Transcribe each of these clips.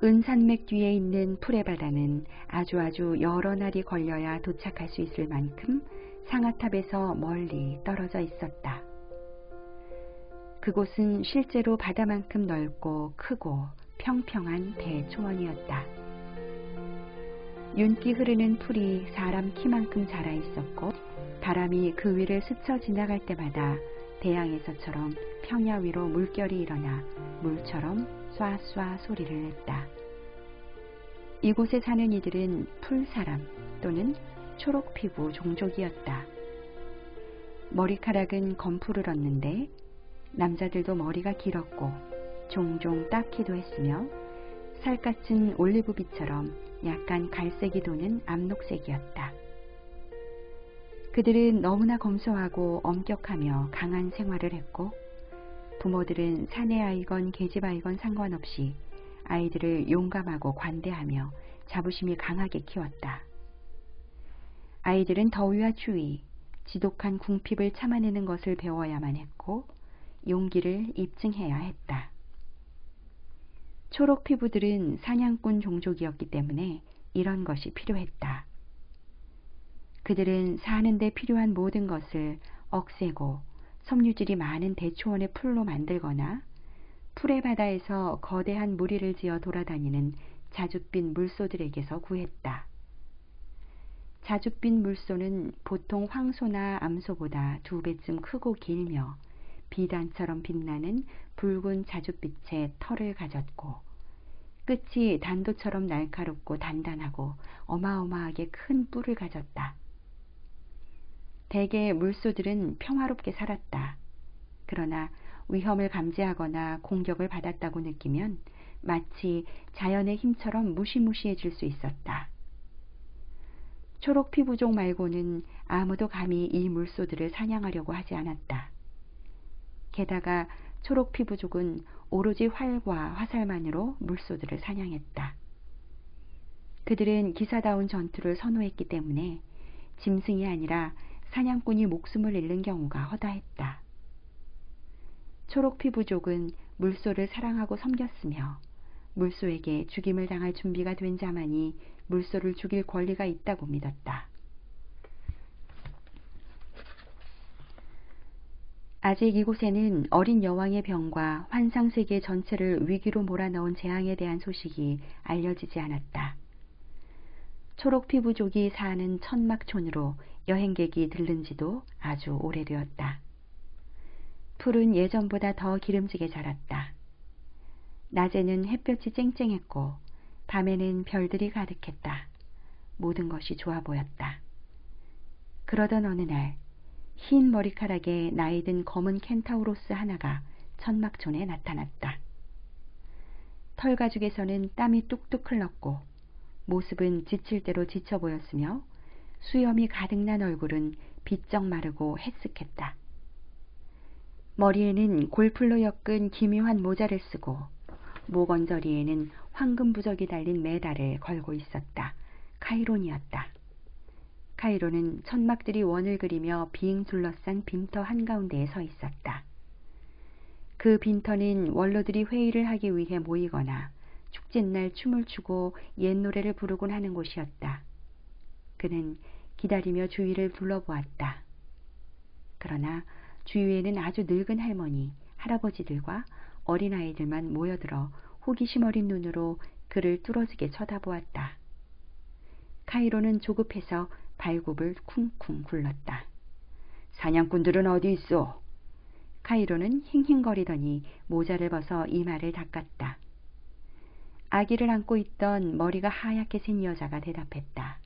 은산맥 뒤에 있는 풀의 바다는 여러 날이 걸려야 도착할 수 있을 만큼 상아탑에서 멀리 떨어져 있었다. 그곳은 실제로 바다만큼 넓고 크고 평평한 대초원이었다. 윤기 흐르는 풀이 사람 키만큼 자라 있었고 바람이 그 위를 스쳐 지나갈 때마다 대양에서처럼 평야 위로 물결이 일어나 물처럼 쏴쏴 소리를 냈다. 이곳에 사는 이들은 풀사람 또는 초록피부 종족이었다. 머리카락은 검풀을 얻는데 남자들도 머리가 길었고 종종 닦기도 했으며 살갗은 올리브빛처럼 약간 갈색이 도는 암록색이었다. 그들은 너무나 검소하고 엄격하며 강한 생활을 했고 부모들은 사내 아이건 계집 아이건 상관없이 아이들을 용감하고 관대하며 자부심이 강하게 키웠다. 아이들은 더위와 추위, 지독한 궁핍을 참아내는 것을 배워야만 했고 용기를 입증해야 했다. 초록 피부들은 사냥꾼 종족이었기 때문에 이런 것이 필요했다. 그들은 사는 데 필요한 모든 것을 억세고 섬유질이 많은 대초원의 풀로 만들거나 풀의 바다에서 거대한 무리를 지어 돌아다니는 자줏빛 물소들에게서 구했다. 자줏빛 물소는 보통 황소나 암소보다 2배쯤 크고 길며 비단처럼 빛나는 붉은 자줏빛의 털을 가졌고 끝이 단도처럼 날카롭고 단단하고 어마어마하게 큰 뿔을 가졌다. 대개 물소들은 평화롭게 살았다. 그러나 위험을 감지하거나 공격을 받았다고 느끼면 마치 자연의 힘처럼 무시무시해질 수 있었다. 초록 피부족 말고는 아무도 감히 이 물소들을 사냥하려고 하지 않았다. 게다가 초록 피부족은 오로지 활과 화살만으로 물소들을 사냥했다. 그들은 기사다운 전투를 선호했기 때문에 짐승이 아니라 사냥꾼이 목숨을 잃는 경우가 허다했다. 초록 피부족은 물소를 사랑하고 섬겼으며 물소에게 죽임을 당할 준비가 된 자만이 물소를 죽일 권리가 있다고 믿었다. 아직 이곳에는 어린 여왕의 병과 환상세계 전체를 위기로 몰아넣은 재앙에 대한 소식이 알려지지 않았다. 초록 피부족이 사는 천막촌으로 여행객이 들른 지도 아주 오래되었다. 풀은 예전보다 더 기름지게 자랐다. 낮에는 햇볕이 쨍쨍했고 밤에는 별들이 가득했다. 모든 것이 좋아 보였다. 그러던 어느 날 흰 머리카락에 나이든 검은 켄타우로스 하나가 천막촌에 나타났다. 털가죽에서는 땀이 뚝뚝 흘렀고 모습은 지칠 대로 지쳐 보였으며 수염이 가득 난 얼굴은 비쩍 마르고 해쓱했다. 머리에는 골풀로 엮은 기묘한 모자를 쓰고 목 언저리에는 황금 부적이 달린 메달을 걸고 있었다. 카이론이었다. 카이론은 천막들이 원을 그리며 빙 둘러싼 빈터 한가운데에 서 있었다. 그 빈터는 원로들이 회의를 하기 위해 모이거나 축제날 춤을 추고 옛 노래를 부르곤 하는 곳이었다. 그는 기다리며 주위를 둘러보았다. 그러나 주위에는 아주 늙은 할머니, 할아버지들과 어린아이들만 모여들어 호기심 어린 눈으로 그를 뚫어지게 쳐다보았다. 카이로는 조급해서 발굽을 쿵쿵 굴렀다. 사냥꾼들은 어디 있어? 카이로는 힝힝거리더니 모자를 벗어 이마를 닦았다. 아기를 안고 있던 머리가 하얗게 센 여자가 대답했다.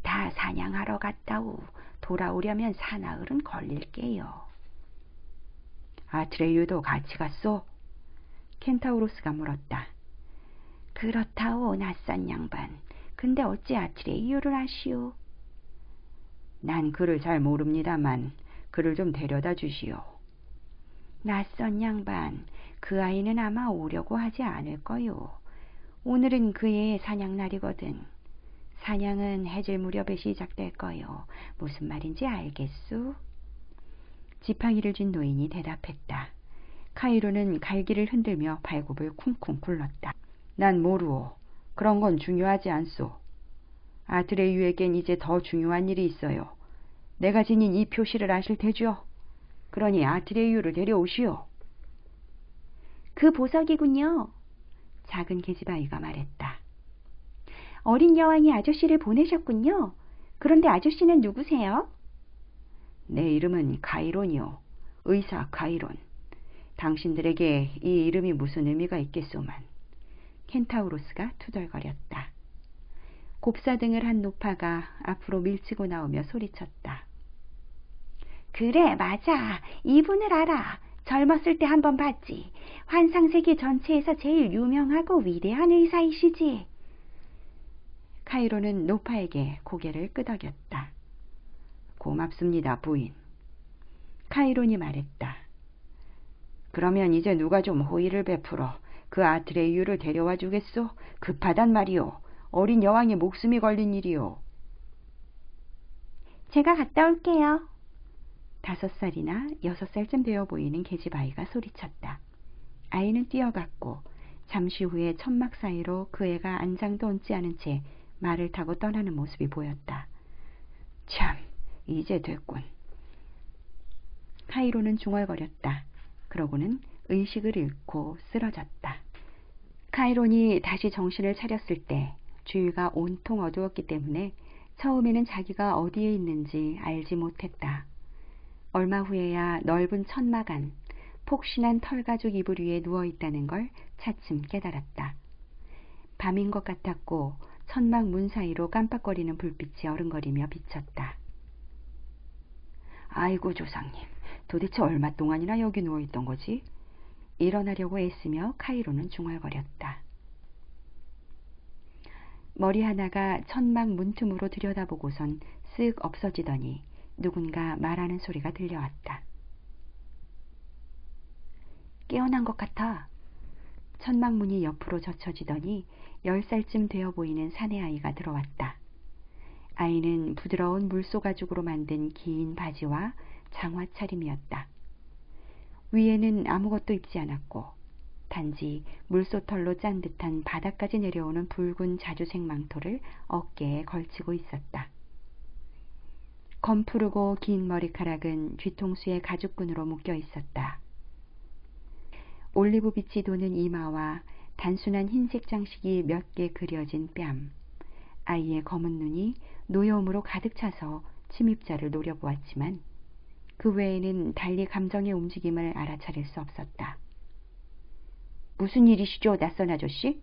다 사냥하러 갔다우. 돌아오려면 사나흘은 걸릴게요. 아트레이유도 같이 갔소? 켄타우로스가 물었다. 그렇다오, 낯선 양반. 근데 어찌 아트레이유를 아시오? 난 그를 잘 모릅니다만 그를 좀 데려다 주시오. 낯선 양반, 그 아이는 아마 오려고 하지 않을 거요. 오늘은 그의 사냥날이거든. 사냥은 해질 무렵에 시작될 거요. 무슨 말인지 알겠소? 지팡이를 쥔 노인이 대답했다. 카이로는 갈기를 흔들며 발굽을 쿵쿵 굴렀다. 난 모르오. 그런 건 중요하지 않소. 아트레이유에겐 이제 더 중요한 일이 있어요. 내가 지닌 이 표시를 아실 테죠? 그러니 아트레이유를 데려오시오. 그 보석이군요. 작은 계집아이가 말했다. 어린 여왕이 아저씨를 보내셨군요. 그런데 아저씨는 누구세요? 내 이름은 카이론이요. 의사 카이론. 당신들에게 이 이름이 무슨 의미가 있겠소만. 켄타우로스가 투덜거렸다. 곱사등을 한 노파가 앞으로 밀치고 나오며 소리쳤다. 그래, 맞아. 이분을 알아. 젊었을 때 한번 봤지. 환상세계 전체에서 제일 유명하고 위대한 의사이시지. 카이로는 노파에게 고개를 끄덕였다. 고맙습니다, 부인. 카이론이 말했다. 그러면 이제 누가 좀 호의를 베풀어 그 아트레이유를 데려와 주겠소? 급하단 말이오. 어린 여왕의 목숨이 걸린 일이오. 제가 갔다 올게요. 5살이나 6살쯤 되어 보이는 계집아이가 소리쳤다. 아이는 뛰어갔고 잠시 후에 천막 사이로 그 애가 안장도 얹지 않은 채 말을 타고 떠나는 모습이 보였다. 참, 이제 됐군. 카이로는 중얼거렸다. 그러고는 의식을 잃고 쓰러졌다. 카이론이 다시 정신을 차렸을 때 주위가 온통 어두웠기 때문에 처음에는 자기가 어디에 있는지 알지 못했다. 얼마 후에야 넓은 천막 안, 폭신한 털가죽 이불 위에 누워있다는 걸 차츰 깨달았다. 밤인 것 같았고 천막 문 사이로 깜빡거리는 불빛이 어른거리며 비쳤다. 아이고 조상님, 도대체 얼마 동안이나 여기 누워있던 거지? 일어나려고 애쓰며 카이로는 중얼거렸다. 머리 하나가 천막 문틈으로 들여다보고선 쓱 없어지더니 누군가 말하는 소리가 들려왔다. 깨어난 것 같아. 천막 문이 옆으로 젖혀지더니 10살쯤 되어 보이는 사내아이가 들어왔다. 아이는 부드러운 물소가죽으로 만든 긴 바지와 장화 차림이었다. 위에는 아무것도 입지 않았고 단지 물소털로 짠 듯한 바닥까지 내려오는 붉은 자주색 망토를 어깨에 걸치고 있었다. 검푸르고 긴 머리카락은 뒤통수에 가죽끈으로 묶여 있었다. 올리브빛이 도는 이마와 단순한 흰색 장식이 몇 개 그려진 뺨, 아이의 검은 눈이 노여움으로 가득 차서 침입자를 노려보았지만 그 외에는 달리 감정의 움직임을 알아차릴 수 없었다. 무슨 일이시죠, 낯선 아저씨?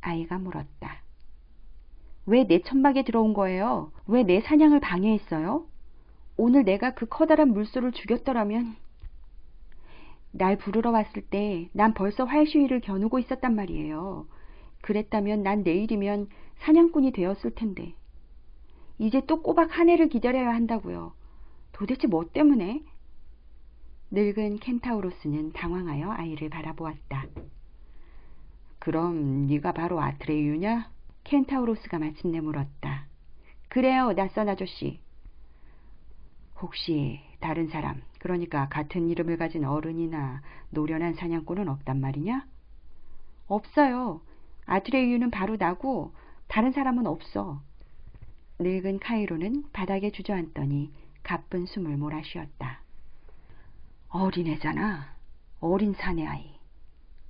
아이가 물었다. 왜 내 천막에 들어온 거예요? 왜 내 사냥을 방해했어요? 오늘 내가 그 커다란 물소를 죽였더라면... 날 부르러 왔을 때 난 벌써 활시위를 겨누고 있었단 말이에요. 그랬다면 난 내일이면 사냥꾼이 되었을 텐데. 이제 또 꼬박 한 해를 기다려야 한다고요. 도대체 뭐 때문에? 늙은 켄타우로스는 당황하여 아이를 바라보았다. 그럼 네가 바로 아트레이유냐? 켄타우로스가 마침내 물었다. 그래요, 낯선 아저씨. 혹시 다른 사람, 그러니까 같은 이름을 가진 어른이나 노련한 사냥꾼은 없단 말이냐? 없어요. 아트레이유는 바로 나고 다른 사람은 없어. 늙은 카이로는 바닥에 주저앉더니 가쁜 숨을 몰아쉬었다. 어린애잖아. 어린 사내아이.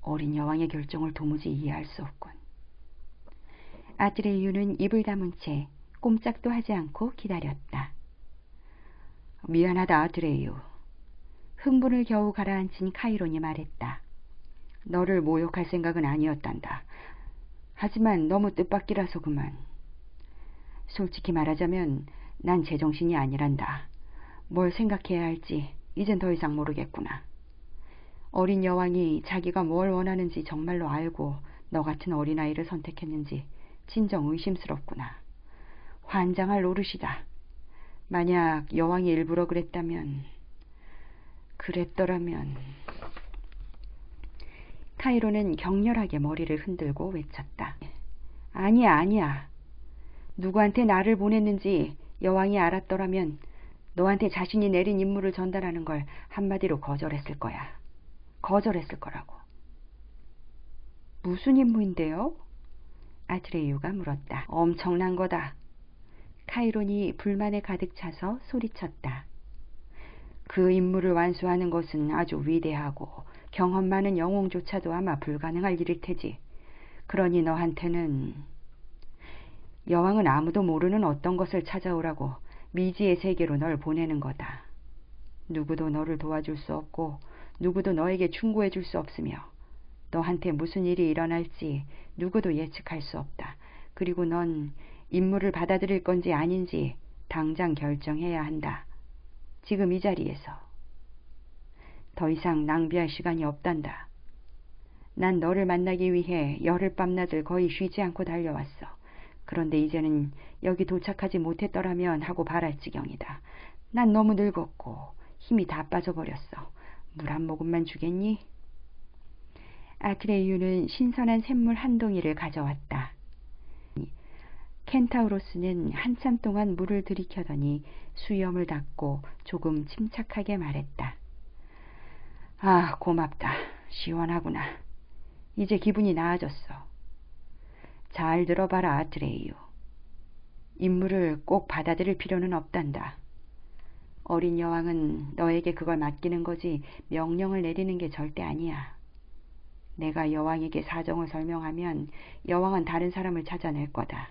어린 여왕의 결정을 도무지 이해할 수 없군. 아트레이유는 입을 다문 채 꼼짝도 하지 않고 기다렸다. 미안하다, 아트레이유. 흥분을 겨우 가라앉힌 카이론이 말했다. 너를 모욕할 생각은 아니었단다. 하지만 너무 뜻밖이라서 그만. 솔직히 말하자면 난 제정신이 아니란다. 뭘 생각해야 할지 이젠 더 이상 모르겠구나. 어린 여왕이 자기가 뭘 원하는지 정말로 알고 너 같은 어린아이를 선택했는지 진정 의심스럽구나. 환장할 노릇이다. 만약 여왕이 일부러 그랬더라면... 카이로는 격렬하게 머리를 흔들고 외쳤다. 아니야, 아니야. 누구한테 나를 보냈는지 여왕이 알았더라면 너한테 자신이 내린 임무를 전달하는 걸 한마디로 거절했을 거야. 거절했을 거라고. 무슨 임무인데요? 아트레이유가 물었다. 엄청난 거다. 카이론이 불만에 가득 차서 소리쳤다. 그 임무를 완수하는 것은 아주 위대하고 경험 많은 영웅조차도 아마 불가능할 일일 테지. 그러니 너한테는 여왕은 아무도 모르는 어떤 것을 찾아오라고 미지의 세계로 널 보내는 거다. 누구도 너를 도와줄 수 없고 누구도 너에게 충고해 줄 수 없으며 너한테 무슨 일이 일어날지 누구도 예측할 수 없다. 그리고 넌 임무를 받아들일 건지 아닌지 당장 결정해야 한다. 지금 이 자리에서. 더 이상 낭비할 시간이 없단다. 난 너를 만나기 위해 열흘 밤낮을 거의 쉬지 않고 달려왔어. 그런데 이제는 여기 도착하지 못했더라면 하고 바랄 지경이다. 난 너무 늙었고 힘이 다 빠져버렸어. 물 한 모금만 주겠니? 아트레이유는 신선한 샘물 한 동이를 가져왔다. 켄타우로스는 한참 동안 물을 들이켜더니 수염을 닦고 조금 침착하게 말했다. 아, 고맙다. 시원하구나. 이제 기분이 나아졌어. 잘 들어봐라, 아트레이유. 임무를 꼭 받아들일 필요는 없단다. 어린 여왕은 너에게 그걸 맡기는 거지 명령을 내리는 게 절대 아니야. 내가 여왕에게 사정을 설명하면 여왕은 다른 사람을 찾아낼 거다.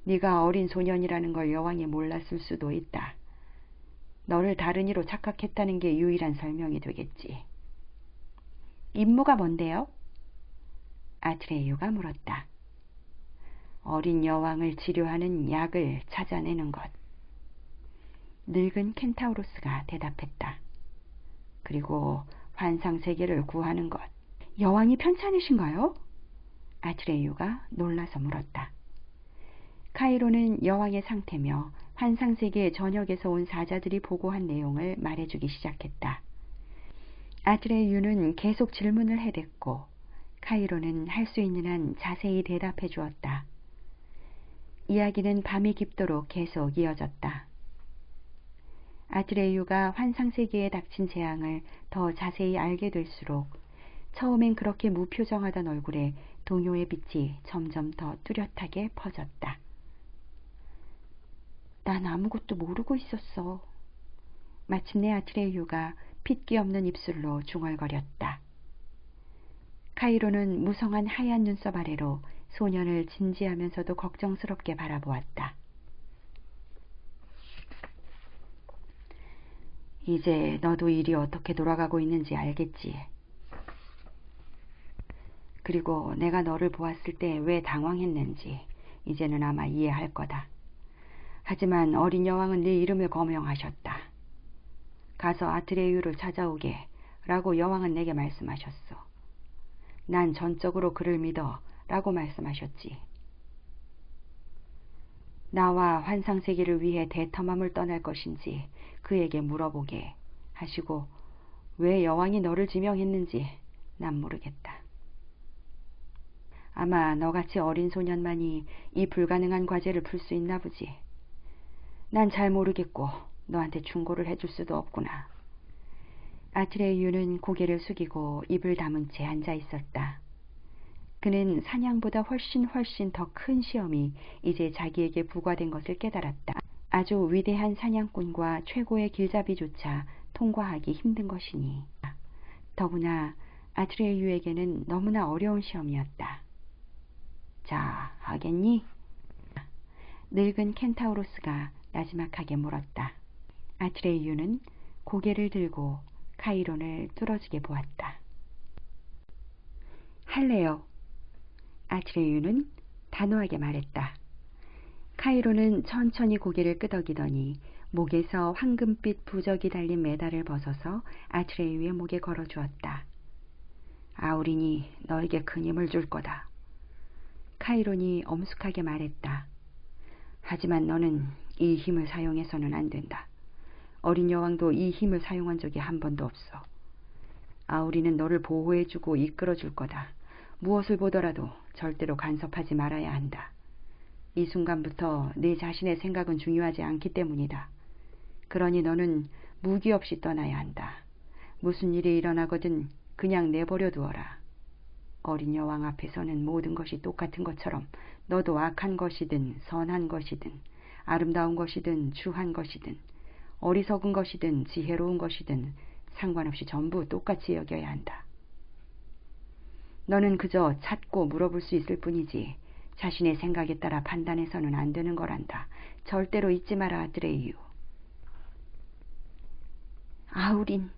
네가 어린 소년이라는 걸 여왕이 몰랐을 수도 있다. 너를 다른 이로 착각했다는 게 유일한 설명이 되겠지. 임무가 뭔데요? 아트레이유가 물었다. 어린 여왕을 치료하는 약을 찾아내는 것. 늙은 켄타우로스가 대답했다. 그리고 환상세계를 구하는 것. 여왕이 편찮으신가요? 아트레이유가 놀라서 물었다. 카이로는 여왕의 상태며 환상세계 전역에서 온 사자들이 보고한 내용을 말해주기 시작했다. 아트레이유는 계속 질문을 해댔고 카이로는 할 수 있는 한 자세히 대답해 주었다. 이야기는 밤이 깊도록 계속 이어졌다. 아트레이유가 환상세계에 닥친 재앙을 더 자세히 알게 될수록 처음엔 그렇게 무표정하던 얼굴에 동요의 빛이 점점 더 뚜렷하게 퍼졌다. 난 아무것도 모르고 있었어. 마침내 아트레이유가 핏기 없는 입술로 중얼거렸다. 카이로는 무성한 하얀 눈썹 아래로 소년을 진지하면서도 걱정스럽게 바라보았다. 이제 너도 일이 어떻게 돌아가고 있는지 알겠지. 그리고 내가 너를 보았을 때 왜 당황했는지 이제는 아마 이해할 거다. 하지만 어린 여왕은 네 이름을 거명하셨다. 가서 아트레이유를 찾아오게 라고 여왕은 내게 말씀하셨어. 난 전적으로 그를 믿어 라고 말씀하셨지. 나와 환상세계를 위해 대터맘을 떠날 것인지 그에게 물어보게 하시고 왜 여왕이 너를 지명했는지 난 모르겠다. 아마 너같이 어린 소년만이 이 불가능한 과제를 풀 수 있나 보지. 난 잘 모르겠고 너한테 충고를 해줄 수도 없구나. 아트레이유는 고개를 숙이고 입을 다문 채 앉아 있었다. 그는 사냥보다 훨씬 더 큰 시험이 이제 자기에게 부과된 것을 깨달았다. 아주 위대한 사냥꾼과 최고의 길잡이조차 통과하기 힘든 것이니. 더구나 아트레이유에게는 너무나 어려운 시험이었다. 자, 하겠니? 늙은 켄타우로스가 나지막하게 물었다. 아트레이유는 고개를 들고 카이론을 뚫어지게 보았다. 할래요. 아트레이유는 단호하게 말했다. 카이론은 천천히 고개를 끄덕이더니 목에서 황금빛 부적이 달린 메달을 벗어서 아트레이유의 목에 걸어주었다. 아우린이 너에게 큰 힘을 줄 거다. 카이론이 엄숙하게 말했다. 하지만 너는 이 힘을 사용해서는 안 된다. 어린 여왕도 이 힘을 사용한 적이 한 번도 없어. 아우리는 너를 보호해주고 이끌어줄 거다. 무엇을 보더라도 절대로 간섭하지 말아야 한다. 이 순간부터 네 자신의 생각은 중요하지 않기 때문이다. 그러니 너는 무기 없이 떠나야 한다. 무슨 일이 일어나거든 그냥 내버려 두어라. 어린 여왕 앞에서는 모든 것이 똑같은 것처럼 너도 악한 것이든 선한 것이든 아름다운 것이든 추한 것이든 어리석은 것이든 지혜로운 것이든 상관없이 전부 똑같이 여겨야 한다. 너는 그저 찾고 물어볼 수 있을 뿐이지 자신의 생각에 따라 판단해서는 안 되는 거란다. 절대로 잊지 마라, 아트레이유. 아우린.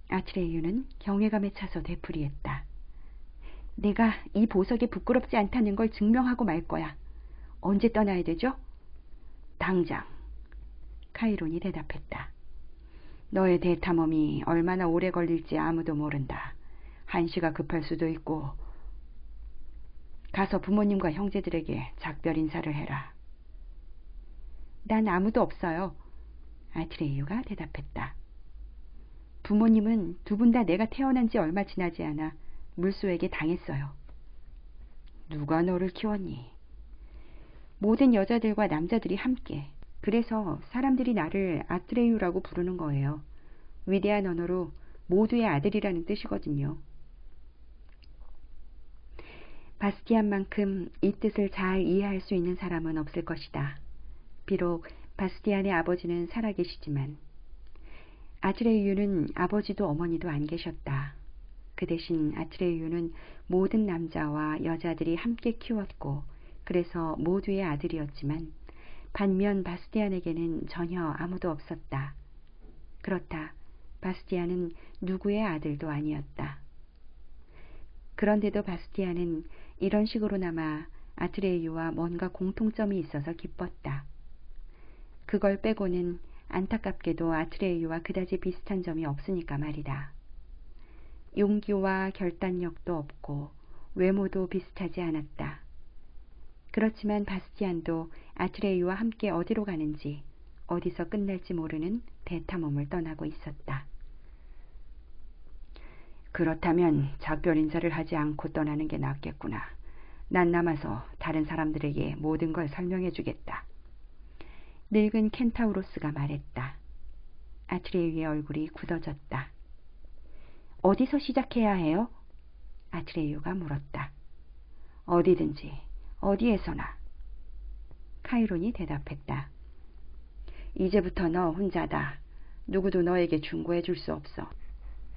아트레이유는 경외감에 차서 되풀이했다. 내가 이 보석에 부끄럽지 않다는 걸 증명하고 말 거야. 언제 떠나야 되죠? 당장. 카이론이 대답했다. 너의 대탐험이 얼마나 오래 걸릴지 아무도 모른다. 한시가 급할 수도 있고. 가서 부모님과 형제들에게 작별 인사를 해라. 난 아무도 없어요. 아트레이유가 대답했다. 부모님은 두 분 다 내가 태어난 지 얼마 지나지 않아 물소에게 당했어요. 누가 너를 키웠니? 모든 여자들과 남자들이 함께. 그래서 사람들이 나를 아트레이유라고 부르는 거예요. 위대한 언어로 모두의 아들이라는 뜻이거든요. 바스티안만큼 이 뜻을 잘 이해할 수 있는 사람은 없을 것이다. 비록 바스티안의 아버지는 살아계시지만 아트레이유는 아버지도 어머니도 안 계셨다. 그 대신 아트레이유는 모든 남자와 여자들이 함께 키웠고 그래서 모두의 아들이었지만 반면 바스티안에게는 전혀 아무도 없었다. 그렇다. 바스티안은 누구의 아들도 아니었다. 그런데도 바스티안은 이런 식으로나마 아트레이유와 뭔가 공통점이 있어서 기뻤다. 그걸 빼고는 안타깝게도 아트레이유와 그다지 비슷한 점이 없으니까 말이다. 용기와 결단력도 없고 외모도 비슷하지 않았다. 그렇지만 바스티안도 아트레이유와 함께 어디로 가는지 어디서 끝날지 모르는 대탐험을 떠나고 있었다. 그렇다면 작별 인사를 하지 않고 떠나는 게 낫겠구나. 난 남아서 다른 사람들에게 모든 걸 설명해 주겠다. 늙은 켄타우로스가 말했다. 아트레이유의 얼굴이 굳어졌다. 어디서 시작해야 해요? 아트레이유가 물었다. 어디든지, 어디에서나. 카이론이 대답했다. 이제부터 너 혼자다. 누구도 너에게 충고해 줄 수 없어.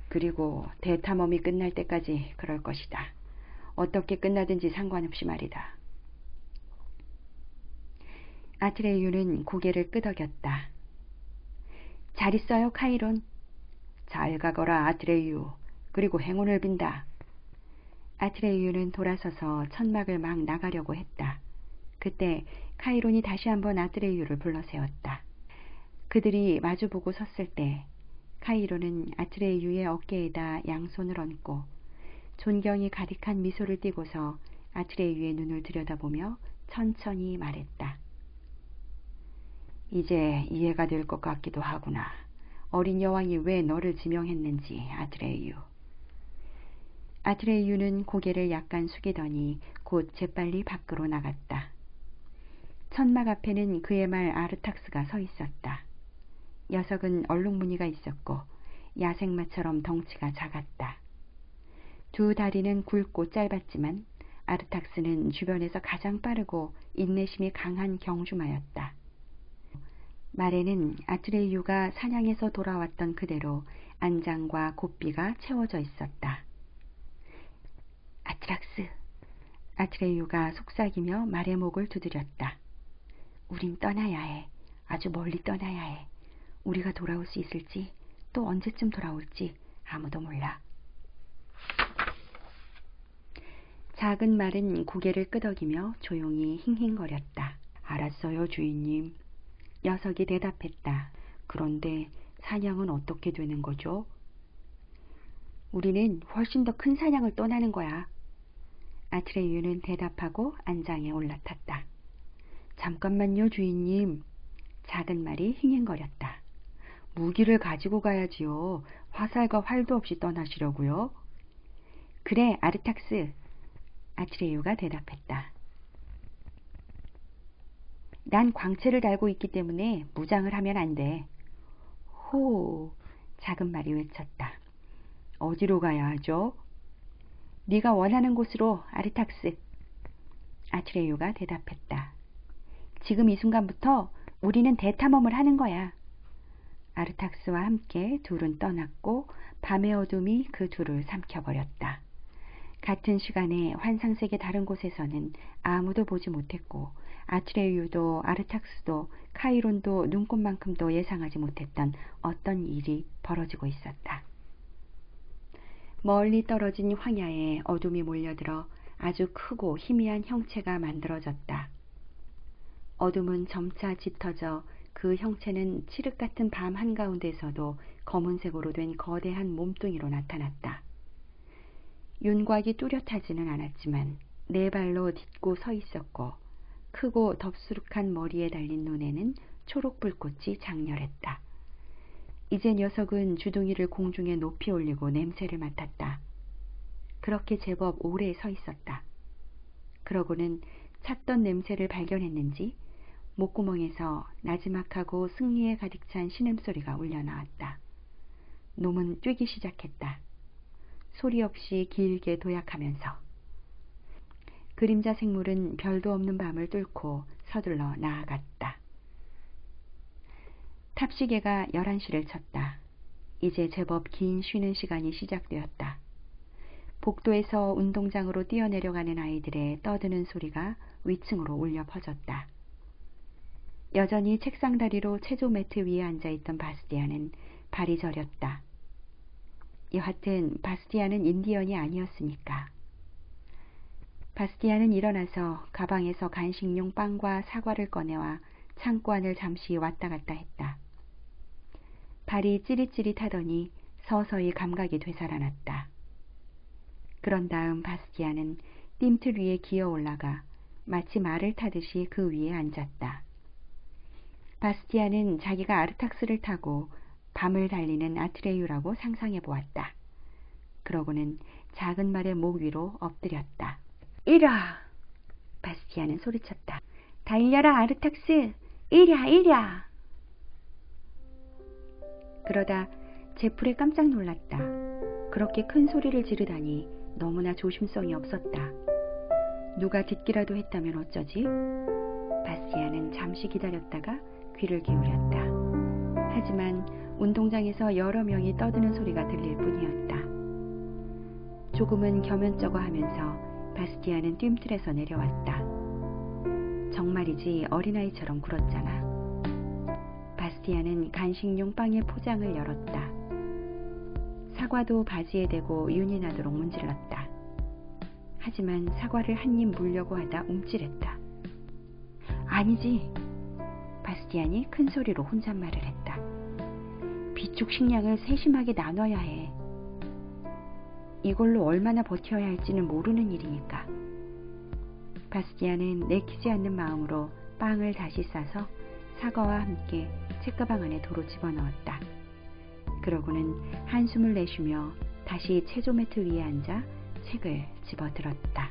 그리고 대탐험이 끝날 때까지 그럴 것이다. 어떻게 끝나든지 상관없이 말이다. 아트레이유는 고개를 끄덕였다. 잘 있어요, 카이론. 잘 가거라, 아트레이유. 그리고 행운을 빈다. 아트레이유는 돌아서서 천막을 막 나가려고 했다. 그때 카이론이 다시 한번 아트레이유를 불러세웠다. 그들이 마주보고 섰을 때 카이론은 아트레이유의 어깨에다 양손을 얹고 존경이 가득한 미소를 띠고서 아트레이유의 눈을 들여다보며 천천히 말했다. 이제 이해가 될 것 같기도 하구나. 어린 여왕이 왜 너를 지명했는지, 아트레이유. 아트레이유는 고개를 약간 숙이더니 곧 재빨리 밖으로 나갔다. 천막 앞에는 그의 말 아르탁스가 서 있었다. 녀석은 얼룩무늬가 있었고 야생마처럼 덩치가 작았다. 두 다리는 굵고 짧았지만 아르탁스는 주변에서 가장 빠르고 인내심이 강한 경주마였다. 말에는 아트레이유가 사냥에서 돌아왔던 그대로 안장과 곱비가 채워져 있었다. 아트락스, 아트레이유가 속삭이며 말의 목을 두드렸다. 우린 떠나야 해. 아주 멀리 떠나야 해. 우리가 돌아올 수 있을지 또 언제쯤 돌아올지 아무도 몰라. 작은 말은 고개를 끄덕이며 조용히 힝힝거렸다. 알았어요, 주인님. 녀석이 대답했다. 그런데 사냥은 어떻게 되는 거죠? 우리는 훨씬 더 큰 사냥을 떠나는 거야. 아트레이유는 대답하고 안장에 올라탔다. 잠깐만요, 주인님. 작은 말이 힝힝거렸다. 무기를 가지고 가야지요. 화살과 활도 없이 떠나시려고요? 그래, 아르탁스. 아트레이유가 대답했다. 난 광채를 달고 있기 때문에 무장을 하면 안 돼. 호, 작은 말이 외쳤다. 어디로 가야 하죠? 네가 원하는 곳으로, 아르탁스. 아트레유가 대답했다. 지금 이 순간부터 우리는 대탐험을 하는 거야. 아르탁스와 함께 둘은 떠났고 밤의 어둠이 그 둘을 삼켜버렸다. 같은 시간에 환상세계 다른 곳에서는 아무도 보지 못했고 아트레유도 아르탁스도 카이론도 눈꽃만큼도 예상하지 못했던 어떤 일이 벌어지고 있었다. 멀리 떨어진 황야에 어둠이 몰려들어 아주 크고 희미한 형체가 만들어졌다. 어둠은 점차 짙어져 그 형체는 칠흑 같은 밤 한가운데서도 검은색으로 된 거대한 몸뚱이로 나타났다. 윤곽이 뚜렷하지는 않았지만 네 발로 딛고 서 있었고 크고 덥수룩한 머리에 달린 눈에는 초록 불꽃이 장렬했다. 이제 녀석은 주둥이를 공중에 높이 올리고 냄새를 맡았다. 그렇게 제법 오래 서 있었다. 그러고는 찾던 냄새를 발견했는지 목구멍에서 나지막하고 승리에 가득 찬 신음소리가 울려나왔다. 놈은 뛰기 시작했다. 소리 없이 길게 도약하면서. 그림자 생물은 별도 없는 밤을 뚫고 서둘러 나아갔다. 탑시계가 11시를 쳤다. 이제 제법 긴 쉬는 시간이 시작되었다. 복도에서 운동장으로 뛰어내려가는 아이들의 떠드는 소리가 위층으로 울려 퍼졌다. 여전히 책상 다리로 체조 매트 위에 앉아있던 바스티아는 발이 저렸다. 여하튼 바스티아는 인디언이 아니었으니까. 바스티아는 일어나서 가방에서 간식용 빵과 사과를 꺼내와 창고 안을 잠시 왔다 갔다 했다. 발이 찌릿찌릿하더니 서서히 감각이 되살아났다. 그런 다음 바스티아는 뜀틀 위에 기어 올라가 마치 말을 타듯이 그 위에 앉았다. 바스티아는 자기가 아르탁스를 타고 밤을 달리는 아트레유라고 상상해 보았다. 그러고는 작은 말의 목 위로 엎드렸다. 이랴! 바스티아는 소리쳤다. 달려라 아르탁스! 이랴 이랴! 그러다 제풀에 깜짝 놀랐다. 그렇게 큰 소리를 지르다니 너무나 조심성이 없었다. 누가 듣기라도 했다면 어쩌지? 바스티아는 잠시 기다렸다가 귀를 기울였다. 하지만 운동장에서 여러 명이 떠드는 소리가 들릴 뿐이었다. 조금은 겸연쩍어 하면서 바스티아는 뜀틀에서 내려왔다. 정말이지 어린아이처럼 굴었잖아. 바스티아는 간식용 빵의 포장을 열었다. 사과도 바지에 대고 윤이 나도록 문질렀다. 하지만 사과를 한 입 물려고 하다 움찔했다. 아니지. 바스티안이 큰 소리로 혼잣말을 했다. 비축 식량을 세심하게 나눠야 해. 이걸로 얼마나 버텨야 할지는 모르는 일이니까. 바스티안은 내키지 않는 마음으로 빵을 다시 싸서 사과와 함께 책가방 안에 도로 집어넣었다. 그러고는 한숨을 내쉬며 다시 체조 매트 위에 앉아 책을 집어들었다.